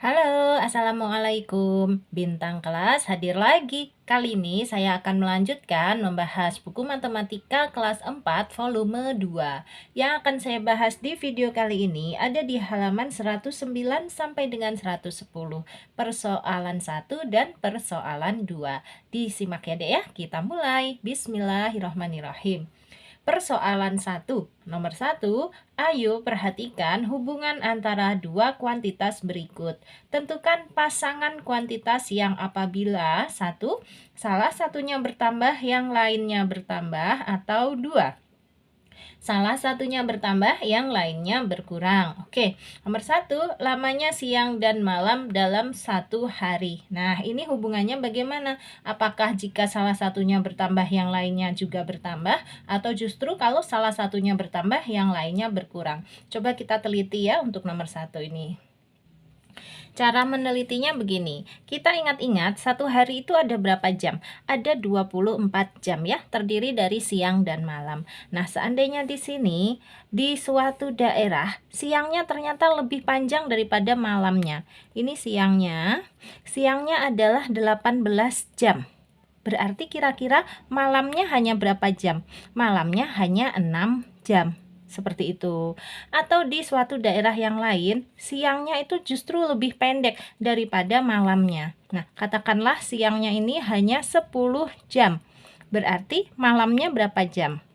Halo, Assalamualaikum. Bintang kelas hadir lagi. Kali ini saya akan melanjutkan membahas buku matematika kelas 4 volume 2. Yang akan saya bahas di video kali ini ada di halaman 109 sampai dengan 110. Persoalan 1 dan persoalan 2. Disimak ya Dek ya. Kita mulai. Bismillahirrahmanirrahim. Persoalan 1. Nomor 1, ayo perhatikan hubungan antara dua kuantitas berikut. Tentukan pasangan kuantitas yang apabila 1. Salah satunya bertambah, yang lainnya bertambah, atau 2. Salah satunya bertambah, yang lainnya berkurang. Oke, nomor 1, lamanya siang dan malam dalam satu hari. Nah, ini hubungannya bagaimana? Apakah jika salah satunya bertambah, yang lainnya juga bertambah? Atau justru kalau salah satunya bertambah, yang lainnya berkurang? Coba kita teliti ya untuk nomor 1 ini. Cara menelitinya begini, kita ingat-ingat satu hari itu ada berapa jam? Ada 24 jam ya, terdiri dari siang dan malam. Nah, seandainya di sini, di suatu daerah, siangnya ternyata lebih panjang daripada malamnya. Ini siangnya adalah 18 jam. Berarti kira-kira malamnya hanya berapa jam? Malamnya hanya 6 jam. Seperti itu. Atau di suatu daerah yang lain, siangnya itu justru lebih pendek daripada malamnya. Nah, katakanlah siangnya ini hanya 10 jam. Berarti malamnya berapa jam?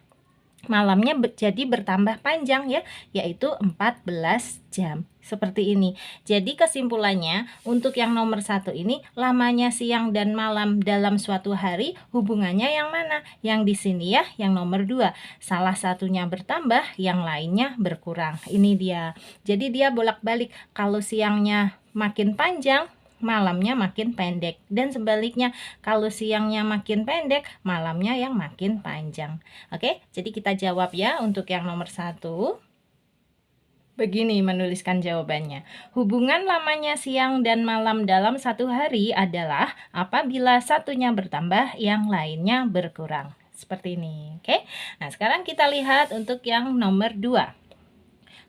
Malamnya jadi bertambah panjang ya, yaitu 14 jam. Seperti ini. Jadi kesimpulannya untuk yang nomor 1 ini, lamanya siang dan malam dalam suatu hari hubungannya yang mana? Yang di sini ya, yang nomor 2. Salah satunya bertambah, yang lainnya berkurang. Ini dia. Jadi dia bolak-balik. Kalau siangnya makin panjang, malamnya makin pendek, dan sebaliknya kalau siangnya makin pendek, malamnya yang makin panjang. Oke, jadi kita jawab ya untuk yang nomor 1. Begini menuliskan jawabannya. Hubungan lamanya siang dan malam dalam satu hari adalah apabila satunya bertambah, yang lainnya berkurang. Seperti ini. Oke. Nah, sekarang kita lihat untuk yang nomor 2.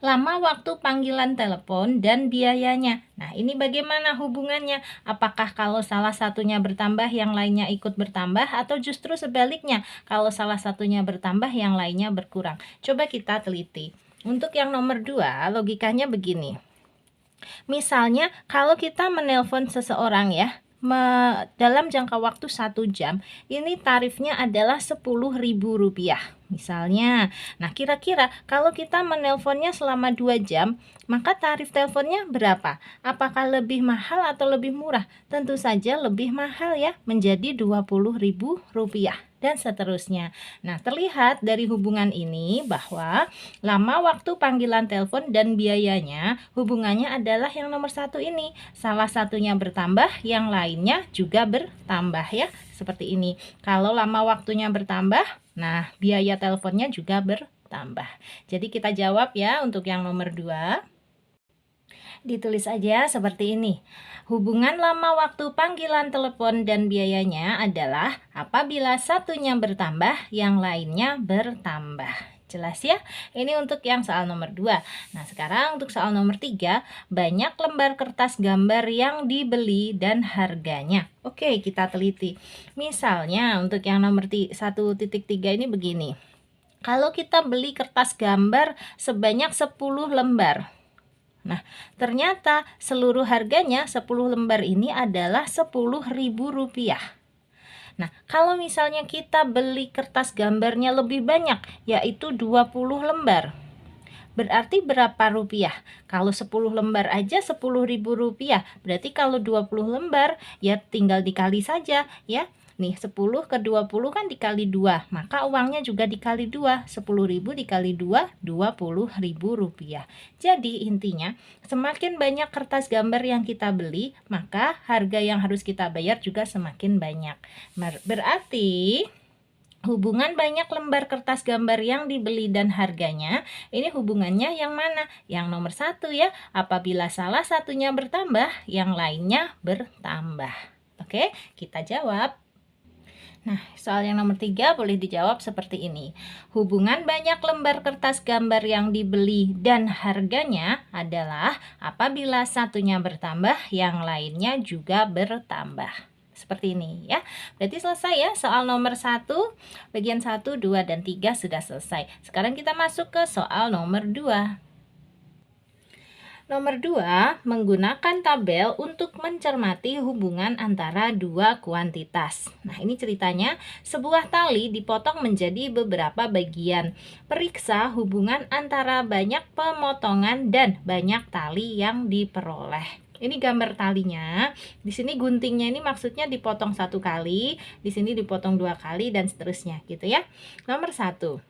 Lama waktu panggilan telepon dan biayanya. Nah, ini bagaimana hubungannya? Apakah kalau salah satunya bertambah, yang lainnya ikut bertambah, atau justru sebaliknya, kalau salah satunya bertambah, yang lainnya berkurang? Coba kita teliti. Untuk yang nomor 2, logikanya begini. Misalnya, kalau kita menelpon seseorang ya, dalam jangka waktu 1 jam, ini tarifnya adalah Rp10.000 misalnya. Nah, kira-kira kalau kita menelponnya selama 2 jam, maka tarif teleponnya berapa? Apakah lebih mahal atau lebih murah? Tentu saja lebih mahal ya, menjadi Rp20.000 dan seterusnya. Nah, terlihat dari hubungan ini bahwa lama waktu panggilan telepon dan biayanya, hubungannya adalah yang nomor 1 ini. Salah satunya bertambah, yang lainnya juga bertambah ya. Seperti ini. Kalau lama waktunya bertambah, nah biaya teleponnya juga bertambah. Jadi kita jawab ya untuk yang nomor 2. Ditulis aja seperti ini. Hubungan lama waktu panggilan telepon dan biayanya adalah apabila satunya bertambah, yang lainnya bertambah. Jelas ya? Ini untuk yang soal nomor 2. Nah, sekarang untuk soal nomor 3, banyak lembar kertas gambar yang dibeli dan harganya. Oke, kita teliti. Misalnya untuk yang nomor 1.3 ini begini. Kalau kita beli kertas gambar sebanyak 10 lembar. Nah, ternyata seluruh harganya 10 lembar ini adalah Rp10.000. Nah, kalau misalnya kita beli kertas gambarnya lebih banyak, yaitu 20 lembar. Berarti berapa rupiah? Kalau 10 lembar aja Rp10.000. Berarti kalau 20 lembar ya tinggal dikali saja ya. Nih 10 ke 20 kan dikali 2, maka uangnya juga dikali 2. 10.000 dikali 2, Rp20.000. Jadi intinya semakin banyak kertas gambar yang kita beli, maka harga yang harus kita bayar juga semakin banyak. Berarti hubungan banyak lembar kertas gambar yang dibeli dan harganya, ini hubungannya yang mana? Yang nomor 1 ya, apabila salah satunya bertambah, yang lainnya bertambah. Oke, kita jawab. Nah, soal yang nomor 3 boleh dijawab seperti ini. Hubungan banyak lembar kertas gambar yang dibeli dan harganya adalah apabila satunya bertambah, yang lainnya juga bertambah. Seperti ini ya. Berarti selesai ya soal nomor 1, bagian 1, 2, dan 3 sudah selesai. Sekarang kita masuk ke soal nomor 2. Nomor 2, menggunakan tabel untuk mencermati hubungan antara dua kuantitas. Nah, ini ceritanya, sebuah tali dipotong menjadi beberapa bagian. Periksa hubungan antara banyak pemotongan dan banyak tali yang diperoleh. Ini gambar talinya. Di sini guntingnya ini maksudnya dipotong 1 kali, di sini dipotong 2 kali, dan seterusnya gitu ya. Nomor 1.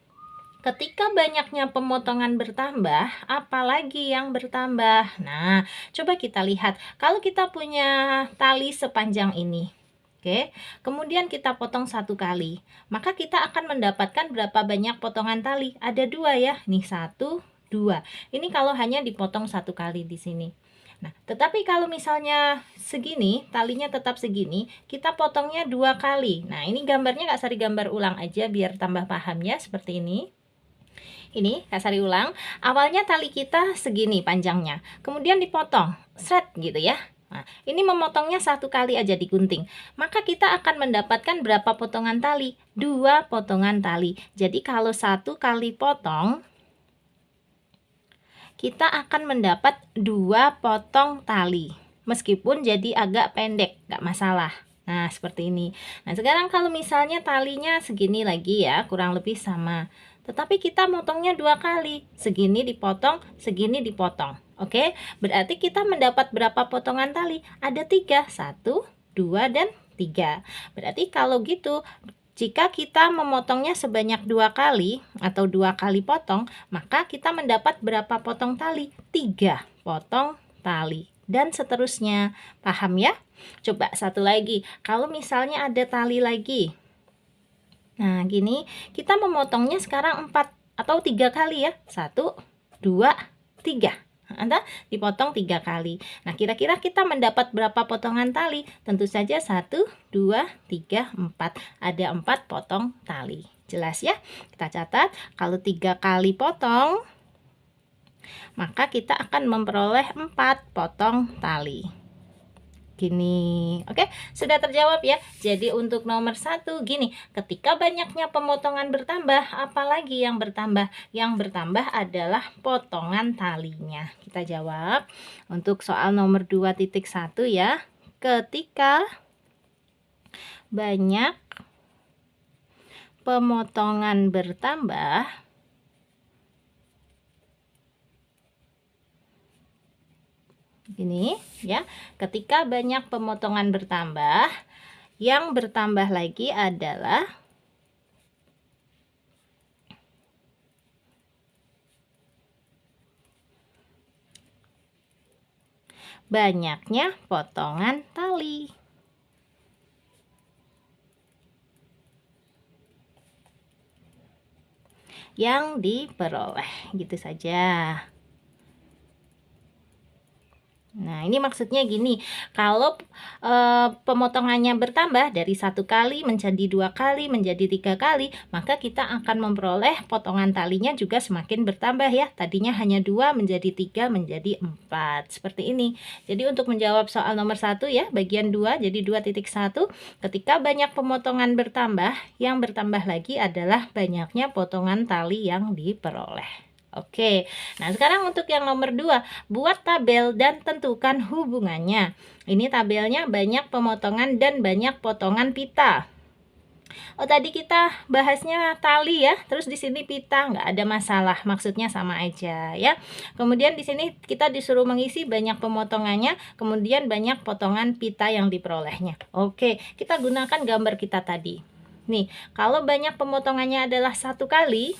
Ketika banyaknya pemotongan bertambah, apalagi yang bertambah? Nah, coba kita lihat. Kalau kita punya tali sepanjang ini, oke, kemudian kita potong 1 kali, maka kita akan mendapatkan berapa banyak potongan tali? Ada 2 ya, nih 1, 2. Ini kalau hanya dipotong 1 kali di sini. Nah, tetapi kalau misalnya segini, talinya tetap segini, kita potongnya 2 kali. Nah, ini gambarnya Kak Sari gambar ulang aja biar tambah paham ya, seperti ini. Ini Kak Sari ulang, awalnya tali kita segini panjangnya, kemudian dipotong, seret gitu ya. Nah, ini memotongnya 1 kali aja digunting. Maka kita akan mendapatkan berapa potongan tali? 2 potongan tali. Jadi kalau 1 kali potong, kita akan mendapat 2 potong tali. Meskipun jadi agak pendek, nggak masalah. Nah, seperti ini. Nah, sekarang kalau misalnya talinya segini lagi ya, kurang lebih sama. Tetapi kita motongnya 2 kali. Segini dipotong, segini dipotong. Oke, berarti kita mendapat berapa potongan tali? Ada 3. 1, 2, dan 3. Berarti kalau gitu, jika kita memotongnya sebanyak 2 kali atau 2 kali potong, maka kita mendapat berapa potong tali? 3 potong tali. Dan seterusnya. Paham ya? Coba satu lagi. Kalau misalnya ada tali lagi. Nah, gini, kita memotongnya sekarang 4 atau 3 kali ya. 1, 2, 3. Anda dipotong 3 kali. Nah, kira-kira kita mendapat berapa potongan tali? Tentu saja 1, 2, 3, 4. Ada 4 potong tali. Jelas ya? Kita catat, kalau 3 kali potong, maka kita akan memperoleh 4 potong tali. Gini, oke, sudah terjawab ya. Jadi untuk nomor 1 gini, ketika banyaknya pemotongan bertambah, apalagi yang bertambah? Yang bertambah adalah potongan talinya. Kita jawab untuk soal nomor 2.1 ya. Ketika banyak pemotongan bertambah, ini ya, ketika banyak pemotongan bertambah, yang bertambah lagi adalah banyaknya potongan tali yang diperoleh, gitu saja. Nah, ini maksudnya gini, kalau pemotongannya bertambah dari 1 kali menjadi 2 kali, menjadi 3 kali, maka kita akan memperoleh potongan talinya juga semakin bertambah ya. Tadinya hanya 2 menjadi 3 menjadi 4. Seperti ini. Jadi untuk menjawab soal nomor 1 ya, bagian 2, jadi 2.1, ketika banyak pemotongan bertambah, yang bertambah lagi adalah banyaknya potongan tali yang diperoleh. Oke, nah sekarang untuk yang nomor 2, buat tabel dan tentukan hubungannya. Ini tabelnya banyak pemotongan dan banyak potongan pita. Oh, tadi kita bahasnya tali ya, terus di sini pita, nggak ada masalah, maksudnya sama aja ya. Kemudian di sini kita disuruh mengisi banyak pemotongannya, kemudian banyak potongan pita yang diperolehnya. Oke, kita gunakan gambar kita tadi. Nih, kalau banyak pemotongannya adalah 1 kali,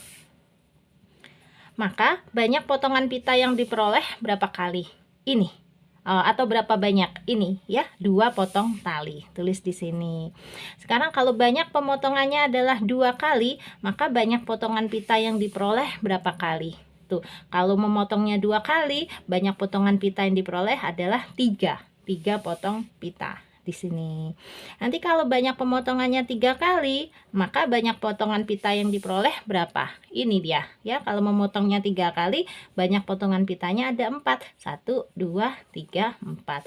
maka banyak potongan pita yang diperoleh berapa kali? Ini. Atau berapa banyak? Ini ya, 2 potong tali. Tulis di sini. Sekarang kalau banyak pemotongannya adalah 2 kali, maka banyak potongan pita yang diperoleh berapa kali? Tuh, kalau memotongnya 2 kali, banyak potongan pita yang diperoleh adalah 3. 3 potong pita. di sini. Nanti kalau banyak pemotongannya 3 kali, maka banyak potongan pita yang diperoleh berapa? Ini dia ya, kalau memotongnya 3 kali, banyak potongan pitanya ada 4. 1, 2, 3, 4.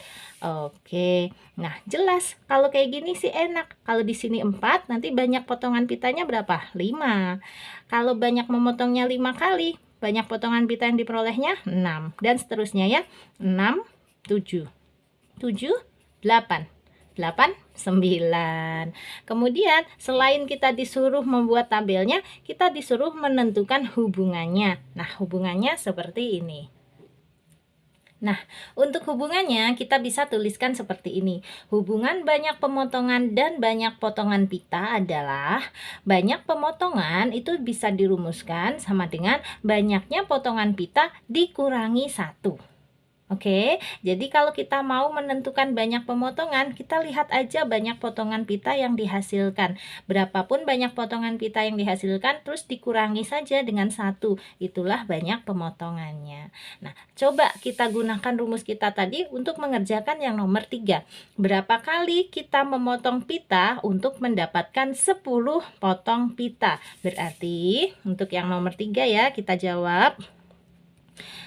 Oke. Nah, jelas kalau kayak gini sih enak. Kalau di sini 4, nanti banyak potongan pitanya berapa? 5. Kalau banyak memotongnya 5 kali, banyak potongan pita yang diperolehnya 6 dan seterusnya ya. 6, 7, 7, 8, 8, 9. Kemudian selain kita disuruh membuat tabelnya, kita disuruh menentukan hubungannya. Nah, hubungannya seperti ini. Nah, untuk hubungannya kita bisa tuliskan seperti ini. Hubungan banyak pemotongan dan banyak potongan pita adalah banyak pemotongan itu bisa dirumuskan sama dengan banyaknya potongan pita dikurangi 1. Oke, jadi kalau kita mau menentukan banyak pemotongan, kita lihat aja banyak potongan pita yang dihasilkan. Berapapun banyak potongan pita yang dihasilkan, terus dikurangi saja dengan 1. Itulah banyak pemotongannya. Nah, coba kita gunakan rumus kita tadi untuk mengerjakan yang nomor 3. Berapa kali kita memotong pita untuk mendapatkan 10 potong pita? Berarti untuk yang nomor 3 ya, kita jawab.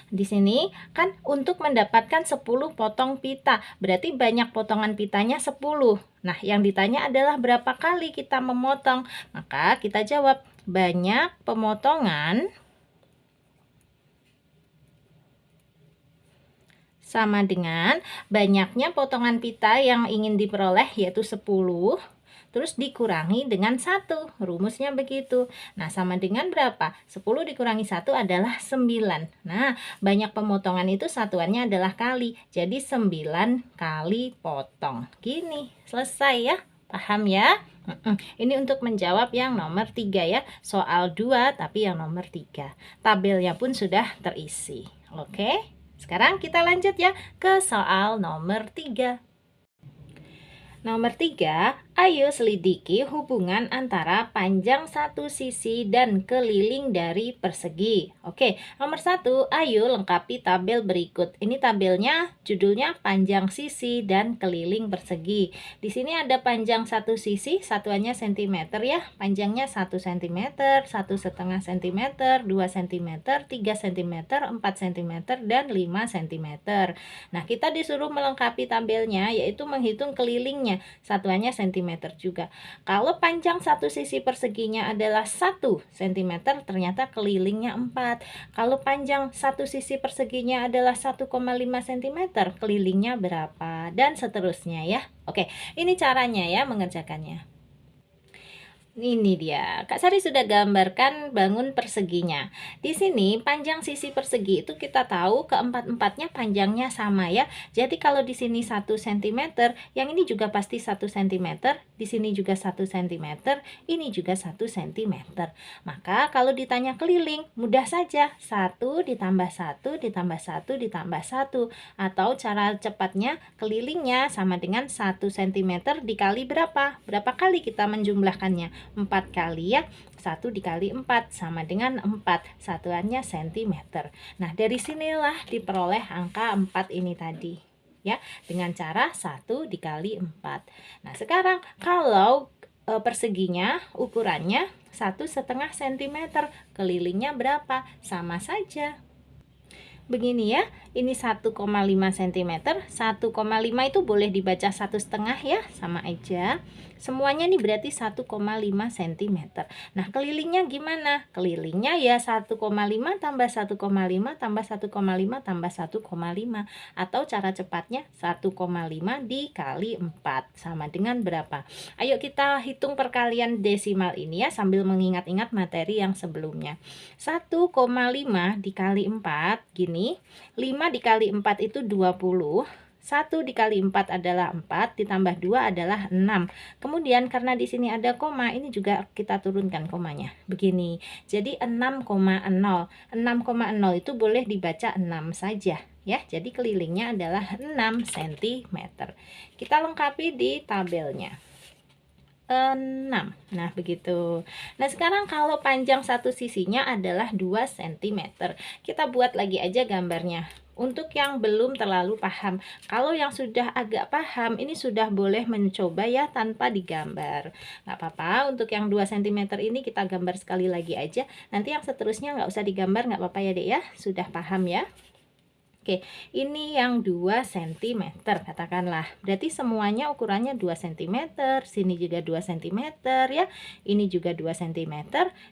Di sini kan untuk mendapatkan 10 potong pita, berarti banyak potongan pitanya 10. Nah, yang ditanya adalah berapa kali kita memotong. Maka kita jawab banyak pemotongan sama dengan banyaknya potongan pita yang ingin diperoleh yaitu 10. Terus dikurangi dengan 1. Rumusnya begitu. Nah, sama dengan berapa? 10 dikurangi 1 adalah 9. Nah, banyak pemotongan itu satuannya adalah kali. Jadi 9 kali potong. Gini, selesai ya. Paham ya? Ini untuk menjawab yang nomor 3 ya. Soal 2 tapi yang nomor 3. Tabelnya pun sudah terisi. Oke? Sekarang kita lanjut ya ke soal nomor 3. Nomor 3, ayo selidiki hubungan antara panjang satu sisi dan keliling dari persegi. Oke, nomor 1, ayo lengkapi tabel berikut. Ini tabelnya judulnya panjang sisi dan keliling persegi. Di sini ada panjang satu sisi, satuannya cm ya. Panjangnya 1 cm, 1,5 cm, 2 cm, 3 cm, 4 cm, dan 5 cm. Nah, kita disuruh melengkapi tabelnya yaitu menghitung kelilingnya. Satuannya cm juga. Kalau panjang satu sisi perseginya adalah 1 cm, ternyata kelilingnya 4. Kalau panjang satu sisi perseginya adalah 1,5 cm, kelilingnya berapa? Dan seterusnya ya. Oke, ini caranya ya mengerjakannya. Ini dia, Kak Sari sudah gambarkan bangun perseginya. Di sini panjang sisi persegi itu kita tahu keempat-empatnya panjangnya sama ya. Jadi kalau di sini 1 cm, yang ini juga pasti 1 cm, di sini juga 1 cm, ini juga 1 cm. Maka kalau ditanya keliling, mudah saja. 1 ditambah 1 ditambah 1 ditambah 1. Atau cara cepatnya kelilingnya sama dengan 1 cm dikali berapa? Berapa kali kita menjumlahkannya? 4 kali ya. 1 dikali 4 sama dengan 4. Satuannya cm. Nah, dari sinilah diperoleh angka 4 ini tadi ya, dengan cara 1 dikali 4. Nah, sekarang kalau perseginya ukurannya 1,5 cm, kelilingnya berapa? Sama saja. Begini ya, ini 1,5 cm, 1,5 itu boleh dibaca 1,5 ya, sama aja. Semuanya nih berarti 1,5 cm. Nah, kelilingnya gimana? Kelilingnya ya 1,5 tambah 1,5 tambah 1,5 tambah 1,5. Atau cara cepatnya 1,5 dikali 4 sama dengan berapa? Ayo kita hitung perkalian desimal ini ya sambil mengingat-ingat materi yang sebelumnya. 1,5 dikali 4 gini, 5 dikali 4 itu 20. 1 dikali 4 adalah 4, ditambah 2 adalah 6. Kemudian karena di sini ada koma, ini juga kita turunkan komanya. Begini. Jadi 6,0. 6,0 itu boleh dibaca 6 saja ya. Jadi kelilingnya adalah 6 cm. Kita lengkapi di tabelnya. 6. Nah, begitu. Nah, sekarang kalau panjang satu sisinya adalah 2 cm. Kita buat lagi aja gambarnya. untuk yang belum terlalu paham. Kalau yang sudah agak paham, ini sudah boleh mencoba ya tanpa digambar. Nggak apa-apa, untuk yang 2 cm ini kita gambar sekali lagi aja. Nanti yang seterusnya nggak usah digambar, nggak apa-apa ya dek ya. Sudah paham ya? Oke, ini yang 2 cm katakanlah. Berarti semuanya ukurannya 2 cm, sini juga 2 cm ya. Ini juga 2 cm,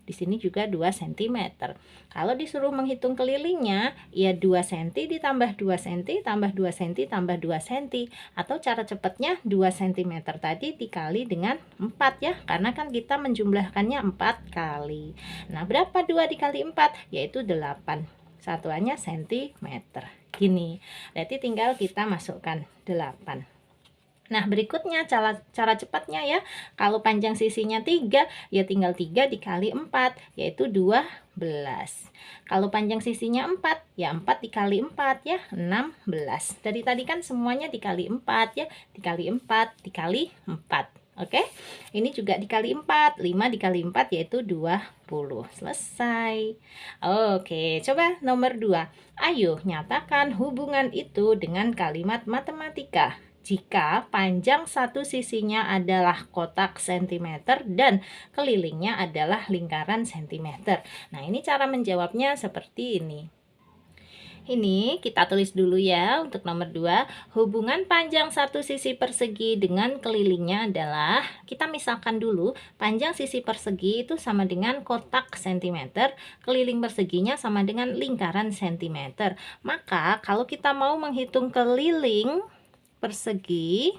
di sini juga 2 cm. Kalau disuruh menghitung kelilingnya, ya 2 cm ditambah 2 cm tambah 2 cm tambah 2 cm. Atau cara cepatnya 2 cm tadi dikali dengan 4 ya. Karena kan kita menjumlahkannya 4 kali. Nah, berapa 2 dikali 4? Yaitu 8. Satuannya cm. Gini, berarti tinggal kita masukkan 8. Nah, berikutnya cara cepatnya ya. Kalau panjang sisinya 3, ya tinggal 3 dikali 4, yaitu 12. Kalau panjang sisinya 4, ya 4 dikali 4 ya, 16. Dari tadi kan semuanya dikali 4 ya, dikali 4 dikali 4. Oke, ini juga dikali 4, 5 dikali 4 yaitu 20. Selesai. Oke, coba nomor 2. Ayo nyatakan hubungan itu dengan kalimat matematika. Jika panjang satu sisinya adalah kotak cm dan kelilingnya adalah lingkaran cm. Nah, ini cara menjawabnya seperti ini. Ini kita tulis dulu ya untuk nomor 2. Hubungan panjang satu sisi persegi dengan kelilingnya adalah, kita misalkan dulu, panjang sisi persegi itu sama dengan kotak cm, keliling perseginya sama dengan lingkaran cm. Maka kalau kita mau menghitung keliling persegi,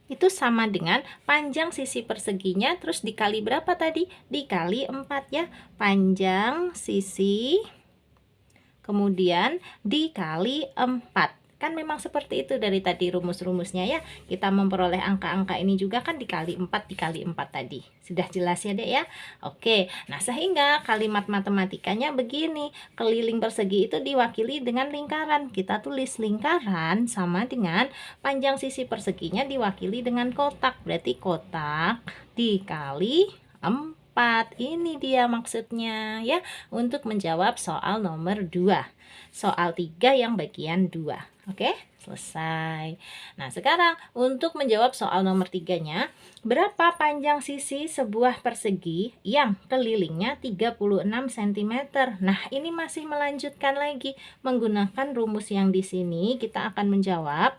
itu sama dengan panjang sisi perseginya terus dikali berapa tadi? Dikali 4 ya. Panjang sisi kemudian dikali 4. Kan memang seperti itu dari tadi rumus-rumusnya ya. Kita memperoleh angka-angka ini juga kan dikali 4 dikali 4 tadi. Sudah jelas ya dek ya? Oke, nah sehingga kalimat matematikanya begini. Keliling persegi itu diwakili dengan lingkaran. Kita tulis lingkaran sama dengan panjang sisi perseginya diwakili dengan kotak. Berarti kotak dikali 4. Ini dia maksudnya ya, untuk menjawab soal nomor 2. Soal 3 yang bagian 2. Oke, selesai. Nah, sekarang untuk menjawab soal nomor 3-nya, berapa panjang sisi sebuah persegi yang kelilingnya 36 cm? Nah, ini masih melanjutkan lagi menggunakan rumus yang di sini. Kita akan menjawab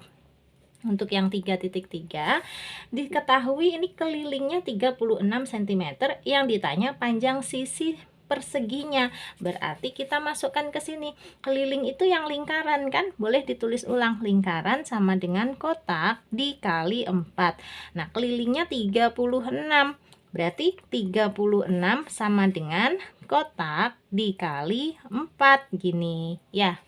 untuk yang 3.3, diketahui ini kelilingnya 36 cm, yang ditanya panjang sisi perseginya. Berarti kita masukkan ke sini. Keliling itu yang lingkaran kan? Boleh ditulis ulang. Lingkaran sama dengan kotak dikali 4. Nah, kelilingnya 36. Berarti 36 sama dengan kotak dikali 4 gini ya.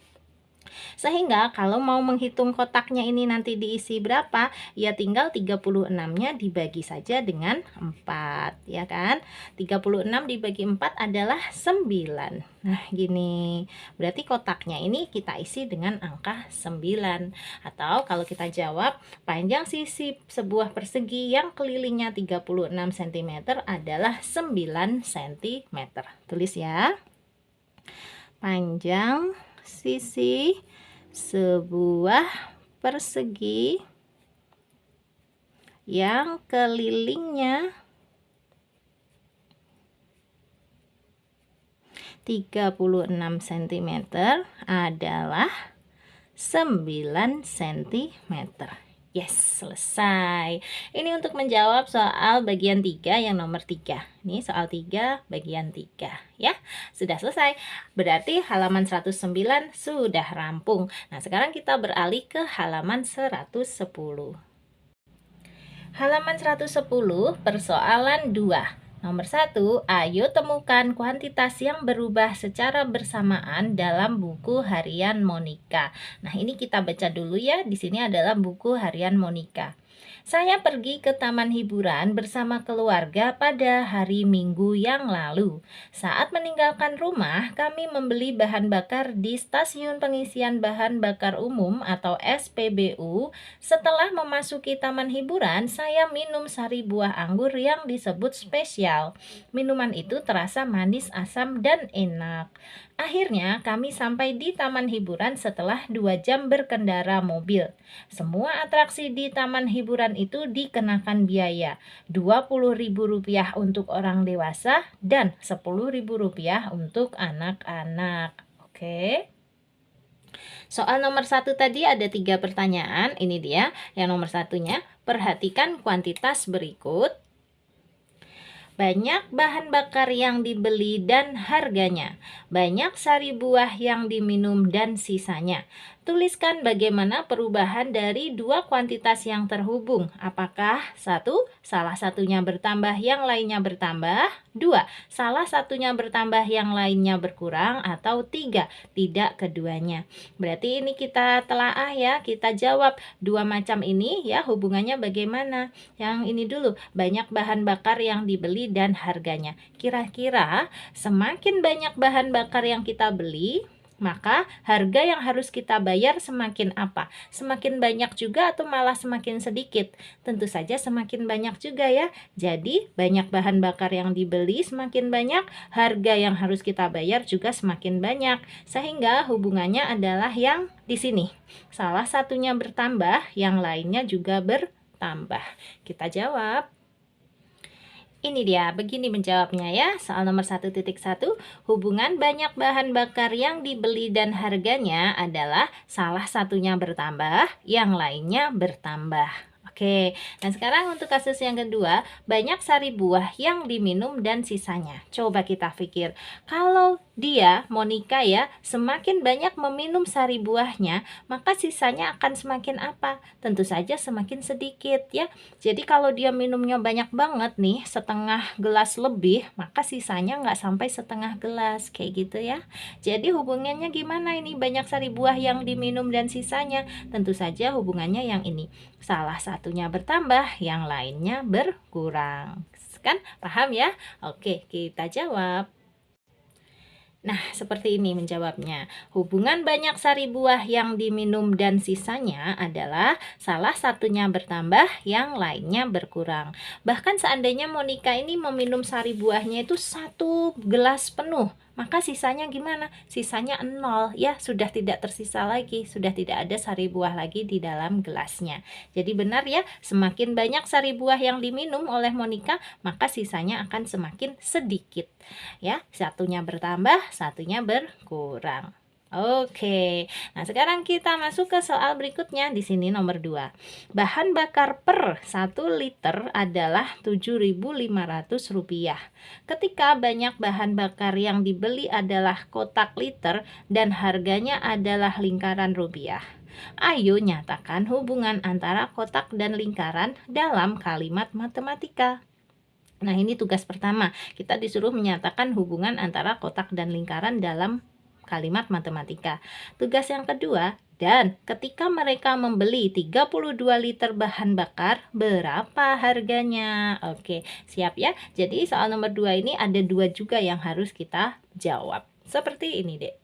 Sehingga kalau mau menghitung kotaknya ini nanti diisi berapa, ya tinggal 36-nya dibagi saja dengan 4, ya kan? 36 dibagi 4 adalah 9. Nah, gini. Berarti kotaknya ini kita isi dengan angka 9. Atau kalau kita jawab, panjang sisi sebuah persegi yang kelilingnya 36 cm adalah 9 cm. Tulis ya. Panjang sisi sebuah persegi yang kelilingnya 36 cm adalah 9 cm. Yes, selesai. Ini untuk menjawab soal bagian 3 yang nomor 3. Ini soal 3 bagian 3 ya. Sudah selesai. Berarti halaman 109 sudah rampung. Nah, sekarang kita beralih ke halaman 110. Halaman 110 persoalan 2. Nomor 1, ayo temukan kuantitas yang berubah secara bersamaan dalam buku harian Monica. Nah, ini kita baca dulu ya. Di sini adalah buku harian Monica. Saya pergi ke taman hiburan bersama keluarga pada hari Minggu yang lalu. Saat meninggalkan rumah, kami membeli bahan bakar di stasiun pengisian bahan bakar umum atau SPBU. Setelah memasuki taman hiburan, saya minum sari buah anggur yang disebut spesial. Minuman itu terasa manis, asam, dan enak. Akhirnya kami sampai di taman hiburan setelah 2 jam berkendara mobil. Semua atraksi di taman hiburan itu dikenakan biaya Rp20.000 untuk orang dewasa dan Rp10.000 untuk anak-anak. Oke. Soal nomor 1 tadi ada 3 pertanyaan. Ini dia. Yang nomor satunya, perhatikan kuantitas berikut. Banyak bahan bakar yang dibeli dan harganya. Banyak sari buah yang diminum dan sisanya. Tuliskan bagaimana perubahan dari dua kuantitas yang terhubung. Apakah 1. Salah satunya bertambah, yang lainnya bertambah. 2. Salah satunya bertambah, yang lainnya berkurang. Atau 3. Tidak keduanya. Berarti ini kita telaah ya, kita jawab dua macam ini ya, hubungannya bagaimana. Yang ini dulu, banyak bahan bakar yang dibeli dan harganya. Kira-kira semakin banyak bahan bakar yang kita beli, maka harga yang harus kita bayar semakin apa? Semakin banyak juga atau malah semakin sedikit? Tentu saja semakin banyak juga ya. Jadi banyak bahan bakar yang dibeli semakin banyak, harga yang harus kita bayar juga semakin banyak. Sehingga hubungannya adalah yang di sini. Salah satunya bertambah, yang lainnya juga bertambah. Kita jawab. Ini dia, begini menjawabnya ya. Soal nomor 1.1, hubungan banyak bahan bakar yang dibeli dan harganya adalah salah satunya bertambah, yang lainnya bertambah. Oke, dan sekarang untuk kasus yang kedua, banyak sari buah yang diminum dan sisanya. Coba kita pikir, kalau dia, Monica ya, semakin banyak meminum sari buahnya, maka sisanya akan semakin apa? Tentu saja semakin sedikit ya. Jadi kalau dia minumnya banyak banget nih, setengah gelas lebih, maka sisanya nggak sampai setengah gelas, kayak gitu ya. Jadi hubungannya gimana ini? Banyak sari buah yang diminum dan sisanya. Tentu saja hubungannya yang ini. Salah satunya bertambah, yang lainnya berkurang. Kan paham ya? Oke, kita jawab. Nah, seperti ini menjawabnya. Hubungan banyak sari buah yang diminum dan sisanya adalah salah satunya bertambah, yang lainnya berkurang. Bahkan seandainya Monica ini meminum sari buahnya itu 1 gelas penuh, maka sisanya gimana? Sisanya 0 ya, sudah tidak tersisa lagi, sudah tidak ada sari buah lagi di dalam gelasnya. Jadi benar ya, semakin banyak sari buah yang diminum oleh Monica, maka sisanya akan semakin sedikit. Ya, satunya bertambah, satunya berkurang. Oke, nah sekarang kita masuk ke soal berikutnya. Di sini nomor 2. Bahan bakar per 1 liter adalah Rp7.500. Ketika banyak bahan bakar yang dibeli adalah kotak liter dan harganya adalah lingkaran rupiah. Ayo nyatakan hubungan antara kotak dan lingkaran dalam kalimat matematika. Nah, ini tugas pertama. Kita disuruh menyatakan hubungan antara kotak dan lingkaran dalam kalimat matematika. Tugas yang kedua, dan ketika mereka membeli 32 liter bahan bakar, berapa harganya? Oke, siap ya. Jadi soal nomor 2 ini ada 2 juga yang harus kita jawab. Seperti ini, Dek.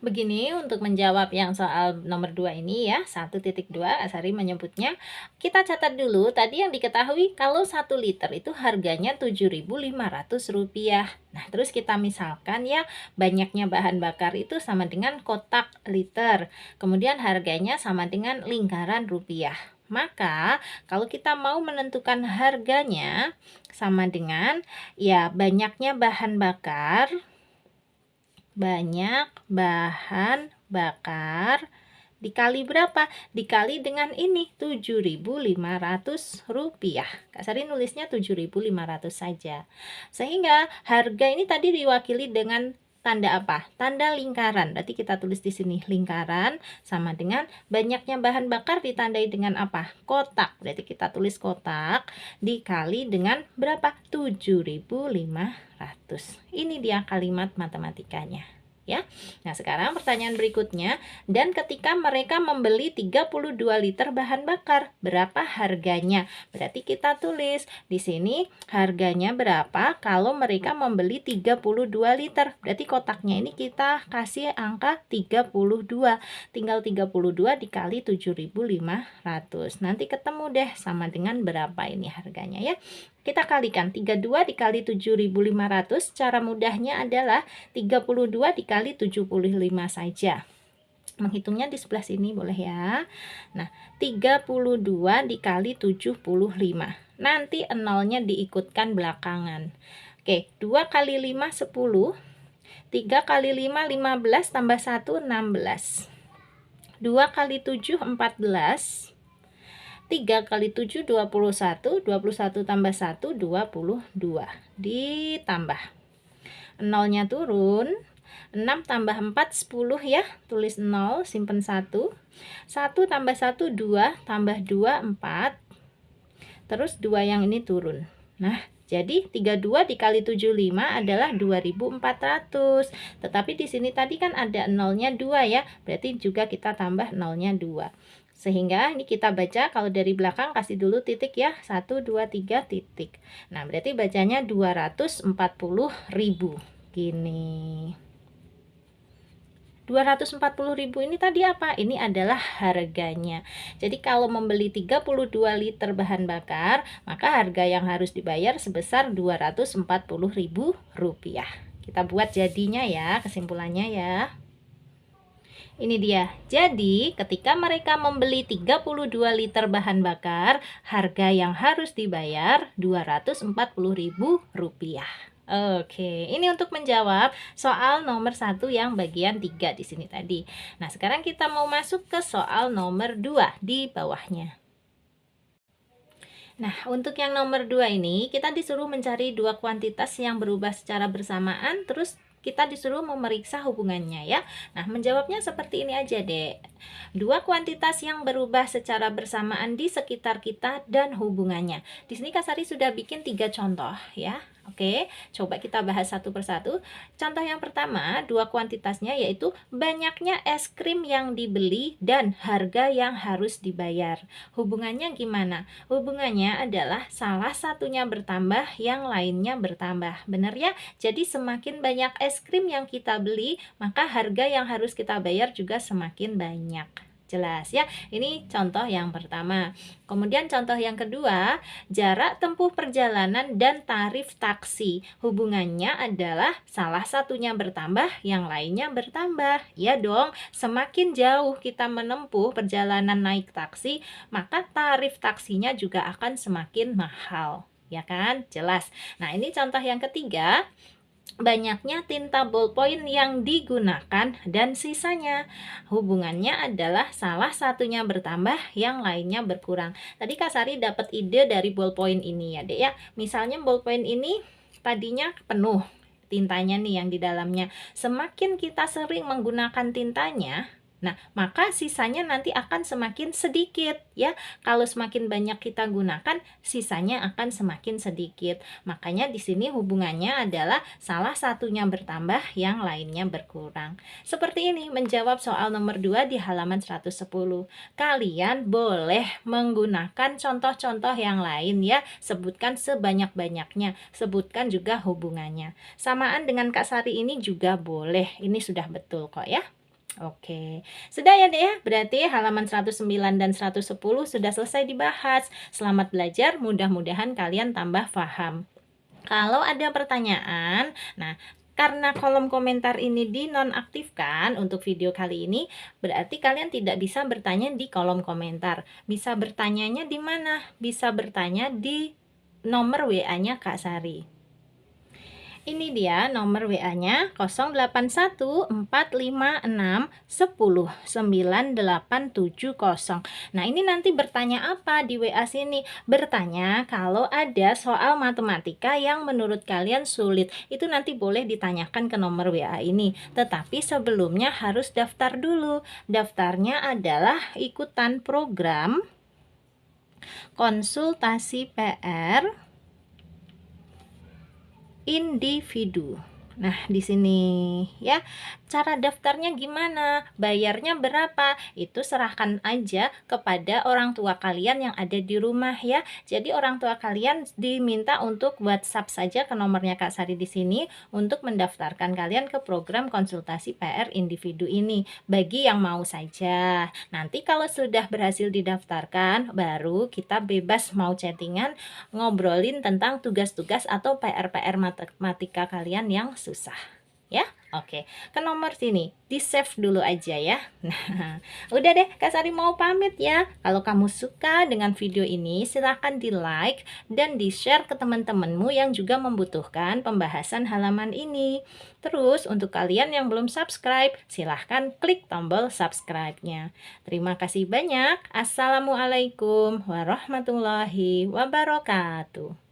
Begini untuk menjawab yang soal nomor 2 ini ya, 1.2 Asari menyebutnya. Kita catat dulu tadi yang diketahui kalau 1 liter itu harganya Rp7.500. Nah, terus kita misalkan ya, banyaknya bahan bakar itu sama dengan kotak liter. Kemudian harganya sama dengan lingkaran rupiah. Maka kalau kita mau menentukan harganya sama dengan ya banyaknya bahan bakar, banyak bahan bakar dikali berapa? Dikali dengan ini Rp7.500. Kak Sari nulisnya 7.500 saja. Sehingga harga ini tadi diwakili dengan tanda apa? Tanda lingkaran. Berarti kita tulis di sini lingkaran sama dengan banyaknya bahan bakar ditandai dengan apa? Kotak. Berarti kita tulis kotak dikali dengan berapa? 7.500. Ini dia kalimat matematikanya. Ya. Nah, sekarang pertanyaan berikutnya, dan ketika mereka membeli 32 liter bahan bakar, berapa harganya? Berarti kita tulis di sini harganya berapa kalau mereka membeli 32 liter. Berarti kotaknya ini kita kasih angka 32. Tinggal 32 dikali 7.500. Nanti ketemu deh sama dengan berapa ini harganya ya. Kita kalikan 32 dikali 7.500. Cara mudahnya adalah 32 dikali 75 saja. Menghitungnya di sebelah sini boleh ya. Nah, 32 dikali 75. Nanti nolnya diikutkan belakangan. Oke, 2 kali 5 10. 3 kali 5 15 tambah 1 16. 2 kali 7 14. 3 kali 7 21, 21 tambah 1 22. Ditambah. Nolnya turun. 6 tambah 4 10 ya. Tulis 0, simpen 1. 1 tambah 1 2, tambah 2 4. Terus 2 yang ini turun. Nah, jadi 32 dikali 75 adalah 2400. Tetapi di sini tadi kan ada nolnya 2 ya. Berarti juga kita tambah nolnya 2. Sehingga ini kita baca kalau dari belakang kasih dulu titik ya. 1 2 3 titik. Nah, berarti bacanya 240.000. Gini. 240.000 ini tadi apa? Ini adalah harganya. Jadi kalau membeli 32 liter bahan bakar, maka harga yang harus dibayar sebesar Rp240.000. Kita buat jadinya ya, kesimpulannya ya. Ini dia. Jadi, ketika mereka membeli 32 liter bahan bakar, harga yang harus dibayar Rp240.000. Oke, ini untuk menjawab soal nomor 1 yang bagian 3 di sini tadi. Nah, sekarang kita mau masuk ke soal nomor 2 di bawahnya. Nah, untuk yang nomor 2 ini, kita disuruh mencari dua kuantitas yang berubah secara bersamaan, terus kita disuruh memeriksa hubungannya ya. Nah, menjawabnya seperti ini aja, Dek. Dua kuantitas yang berubah secara bersamaan di sekitar kita dan hubungannya. Di sini Kak Sari sudah bikin 3 contoh ya. Oke, coba kita bahas satu persatu. Contoh yang pertama, dua kuantitasnya yaitu banyaknya es krim yang dibeli dan harga yang harus dibayar. Hubungannya gimana? Hubungannya adalah salah satunya bertambah, yang lainnya bertambah. Benar ya? Jadi semakin banyak es krim yang kita beli, maka harga yang harus kita bayar juga semakin banyak. Jelas ya, ini contoh yang pertama. Kemudian contoh yang kedua, jarak tempuh perjalanan dan tarif taksi. Hubungannya adalah salah satunya bertambah, yang lainnya bertambah. Ya dong, semakin jauh kita menempuh perjalanan naik taksi, maka tarif taksinya juga akan semakin mahal. Ya kan? Jelas. Nah, ini contoh yang ketiga. Banyaknya tinta ballpoint yang digunakan dan sisanya. Hubungannya adalah salah satunya bertambah, yang lainnya berkurang. Tadi Kak Sari dapat ide dari ballpoint ini ya, Dek ya. Misalnya ballpoint ini tadinya penuh tintanya nih yang di dalamnya. Semakin kita sering menggunakan tintanya, nah, maka sisanya nanti akan semakin sedikit ya. Kalau semakin banyak kita gunakan, sisanya akan semakin sedikit. Makanya di sini hubungannya adalah salah satunya bertambah, yang lainnya berkurang. Seperti ini menjawab soal nomor 2 di halaman 110. Kalian boleh menggunakan contoh-contoh yang lain ya. Sebutkan sebanyak-banyaknya, sebutkan juga hubungannya. Samaan dengan Kak Sari ini juga boleh. Ini sudah betul kok ya. Oke, sudah ya Dek ya, berarti halaman 109 dan 110 sudah selesai dibahas. Selamat belajar, mudah-mudahan kalian tambah paham. Kalau ada pertanyaan, nah karena kolom komentar ini dinonaktifkan untuk video kali ini, berarti kalian tidak bisa bertanya di kolom komentar. Bisa bertanyanya di mana? Bisa bertanya di nomor WA-nya Kak Sari. Ini dia nomor WA-nya 081456109870. Nah, ini nanti bertanya apa di WA sini? Bertanya kalau ada soal matematika yang menurut kalian sulit. Itu nanti boleh ditanyakan ke nomor WA ini. Tetapi sebelumnya harus daftar dulu. Daftarnya adalah ikutan program konsultasi PR individu. Nah, di sini ya, cara daftarnya gimana? Bayarnya berapa? Itu serahkan aja kepada orang tua kalian yang ada di rumah ya. Jadi orang tua kalian diminta untuk WhatsApp saja ke nomornya Kak Sari di sini untuk mendaftarkan kalian ke program konsultasi PR individu ini bagi yang mau saja. Nanti kalau sudah berhasil didaftarkan, baru kita bebas mau chattingan ngobrolin tentang tugas-tugas atau PR-PR matematika kalian yang susah. Ya, oke. Ke nomor sini, di-save dulu aja ya. Nah, udah deh, Kak Sari mau pamit ya. Kalau kamu suka dengan video ini, silahkan di-like dan di-share ke teman-temanmu yang juga membutuhkan pembahasan halaman ini. Terus, untuk kalian yang belum subscribe, silahkan klik tombol subscribe-nya. Terima kasih banyak. Assalamualaikum warahmatullahi wabarakatuh.